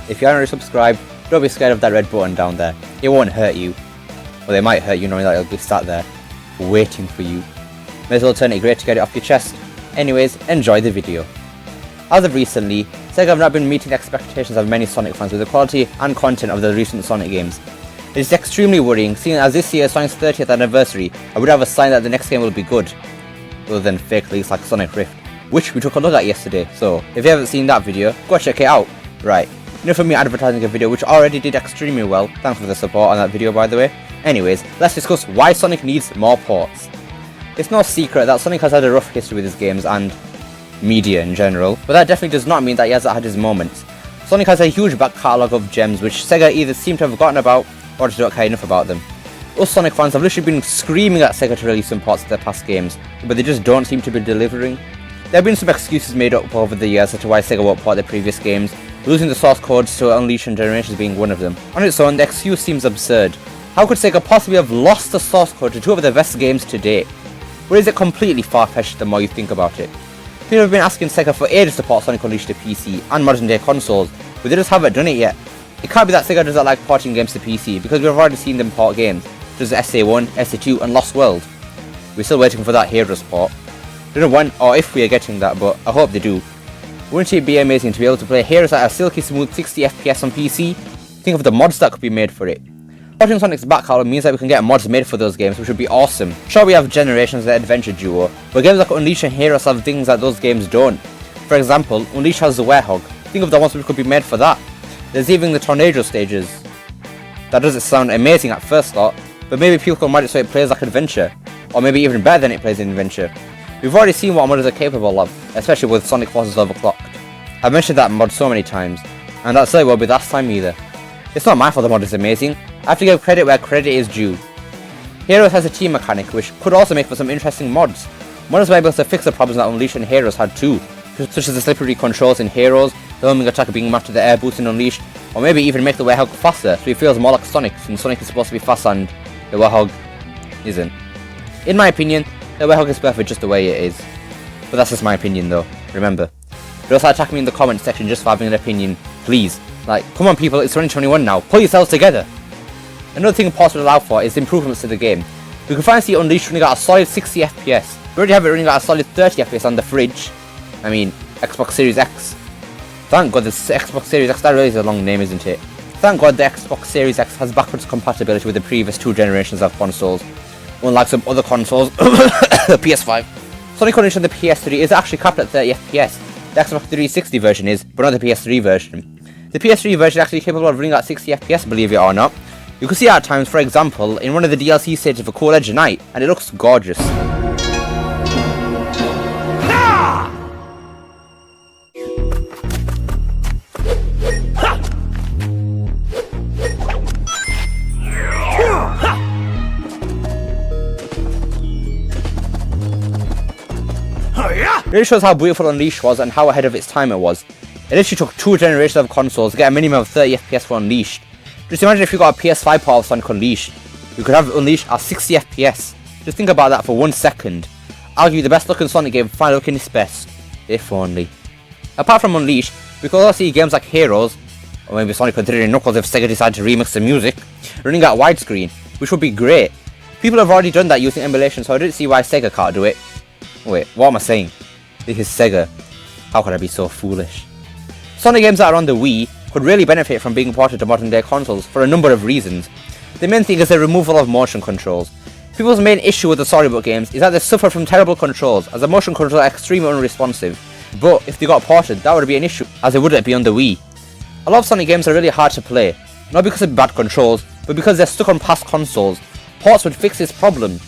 if you aren't already subscribed, don't be scared of that red button down there. It won't hurt you. Well, they might hurt you knowing that it'll be sat there, waiting for you. May as well turn it great to get it off your chest. Anyways, enjoy the video. As of recently, Sega have not been meeting the expectations of many Sonic fans with the quality and content of the recent Sonic games. It is extremely worrying, seeing as this year is Sonic's 30th anniversary, I would have a sign that the next game will be good, other than fake leaks like Sonic Rift, which we took a look at yesterday, so if you haven't seen that video, go check it out. Right, enough of me advertising a video which already did extremely well, thanks for the support on that video by the way. Anyways, let's discuss why Sonic needs more ports. It's no secret that Sonic has had a rough history with his games and media in general, but that definitely does not mean that he hasn't had his moments. Sonic has a huge back catalogue of gems which Sega either seem to have forgotten about or just don't care enough about them. Us Sonic fans have literally been screaming at Sega to release some ports of their past games, but they just don't seem to be delivering. There have been some excuses made up over the years as to why Sega won't port their previous games, losing the source codes to Unleashed and Generations being one of them. On its own, the excuse seems absurd. How could Sega possibly have lost the source code to two of the best games to date? Or is it completely far-fetched the more you think about it? People have been asking Sega for ages to port Sonic Unleashed to PC and modern day consoles, but they just haven't done it yet. It can't be that Sega doesn't like porting games to PC, because we've already seen them port games, such as SA1, SA2 and Lost World. We're still waiting for that Heroes port. Don't know when or if we are getting that, but I hope they do. Wouldn't it be amazing to be able to play Heroes at a silky smooth 60 FPS on PC? Think of the mods that could be made for it. Porting Sonic's back catalog means that we can get mods made for those games, which would be awesome. Sure, we have Generations and Adventure Duo, but games like Unleashed and Heroes have things that those games don't. For example, Unleashed has the Hedgehog. Think of the ones which could be made for that. There's even the Tornado stages. That doesn't sound amazing at first thought, but maybe people can mod it so it plays like Adventure, or maybe even better than it plays in Adventure. We've already seen what modders are capable of, especially with Sonic Forces Overclocked. I've mentioned that mod so many times, and that certainly won't be the last time either. It's not my fault the mod is amazing, I have to give credit where credit is due. Heroes has a team mechanic which could also make for some interesting mods. Modders were able to fix the problems that Unleashed and Heroes had too, such as the slippery controls in Heroes, the homing attack being matched to the air boost in Unleashed, or maybe even make the Hedgehog faster so he feels more like Sonic, since Sonic is supposed to be fast and the Hedgehog isn't. In my opinion, the Hedgehog is perfect just the way it is. But that's just my opinion though, remember. Don't start attacking me in the comment section just for having an opinion, please. Like, come on people, it's 2021 now, pull yourselves together! Another thing ports would allow for is improvements to the game. We can finally see Unleashed running at a solid 60 FPS. We already have it running at a solid 30 FPS on the fridge. I mean, Xbox Series X. Thank God the Xbox Series X, that really is a long name, isn't it? Thank God the Xbox Series X has backwards compatibility with the previous two generations of consoles, unlike some other consoles, the PS5. Sonic Unleashed on the PS3 is actually capped at 30 FPS. The Xbox 360 version is, but not the PS3 version. The PS3 version is actually capable of running at 60 FPS, believe it or not. You can see it at times, for example, in one of the DLC stages of a Cool Edge Night, and it looks gorgeous. It really shows how beautiful Unleashed was and how ahead of its time it was. It literally took two generations of consoles to get a minimum of 30 FPS for Unleashed. Just imagine if you got a PS5 port of Sonic Unleashed. You could have Unleashed at 60 FPS. Just think about that for 1 second. Argue the best looking Sonic game finally looking its best. If only. Apart from Unleashed, we could also see games like Heroes, or maybe Sonic considering Knuckles if Sega decided to remix the music, running at widescreen, which would be great. People have already done that using emulation, so I didn't see why Sega can't do it. Wait, what am I saying? This is Sega. How could I be so foolish? Sonic games that are on the Wii could really benefit from being ported to modern day consoles for a number of reasons. The main thing is the removal of motion controls. People's main issue with the storybook games is that they suffer from terrible controls, as the motion controls are extremely unresponsive. But if they got ported, that would be an issue, as it wouldn't be on the Wii. A lot of Sonic games are really hard to play, not because of bad controls, but because they're stuck on past consoles. Ports would fix this problem.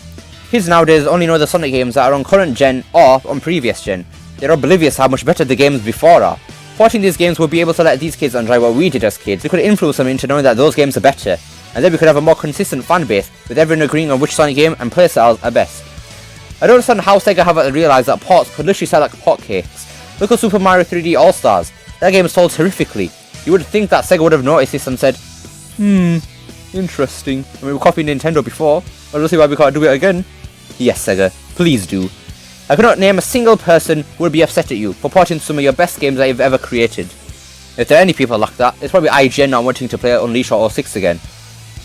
Kids nowadays only know the Sonic games that are on current gen or on previous gen. They're oblivious how much better the games before are. Porting these games would be able to let these kids enjoy what we did as kids. It could influence them into knowing that those games are better, and then we could have a more consistent fan base, with everyone agreeing on which Sonic game and playstyles are best. I don't understand how Sega haven't realised that ports could literally sell like hotcakes. Look at Super Mario 3D All-Stars. That game sold terrifically. You would think that Sega would have noticed this and said, interesting. I mean, we copied Nintendo before, I don't see why we can't do it again. Yes, Sega, please do. I cannot name a single person who would be upset at you for porting some of your best games that you've ever created. If there are any people like that, it's probably IGN not wanting to play Unleash or 06 again.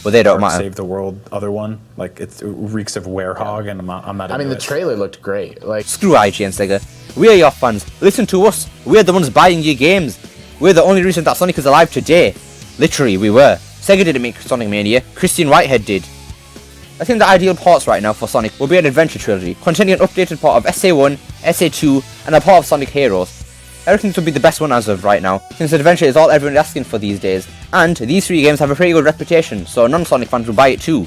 But they don't matter. Save the World, other one. Like, it reeks of Werehog, and I'm not I mean, the trailer looked great. Like, screw IGN, Sega. We are your fans. Listen to us. We're the ones buying your games. We're the only reason that Sonic is alive today. Literally, we were. Sega didn't make Sonic Mania. Christian Whitehead did. I think the ideal ports right now for Sonic will be an adventure trilogy, containing an updated port of SA1, SA2, and a port of Sonic Heroes. I reckon this would be the best one as of right now, since adventure is all everyone is asking for these days, and these 3 games have a pretty good reputation, so non-Sonic fans will buy it too.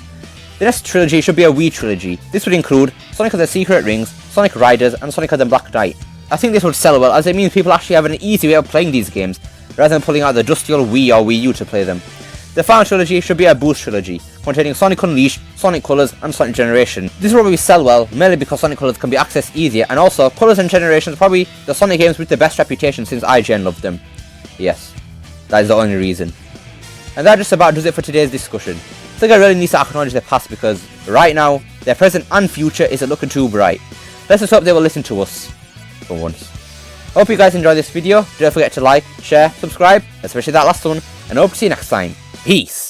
The next trilogy should be a Wii trilogy. This would include Sonic and the Secret Rings, Sonic Riders, and Sonic and the Black Knight. I think this would sell well, as it means people actually have an easy way of playing these games, rather than pulling out the dusty old Wii or Wii U to play them. The final trilogy should be a Boost trilogy, containing Sonic Unleashed, Sonic Colors, and Sonic Generation. This will probably sell well, mainly because Sonic Colors can be accessed easier, and also Colors and Generation is probably the Sonic games with the best reputation since IGN loved them. Yes, that is the only reason. And that just about does it for today's discussion. Sega really needs to acknowledge their past because, right now, their present and future isn't looking too bright. Let's just hope they will listen to us, for once. Hope you guys enjoyed this video. Don't forget to like, share, subscribe, especially that last one, and I hope to see you next time. Peace!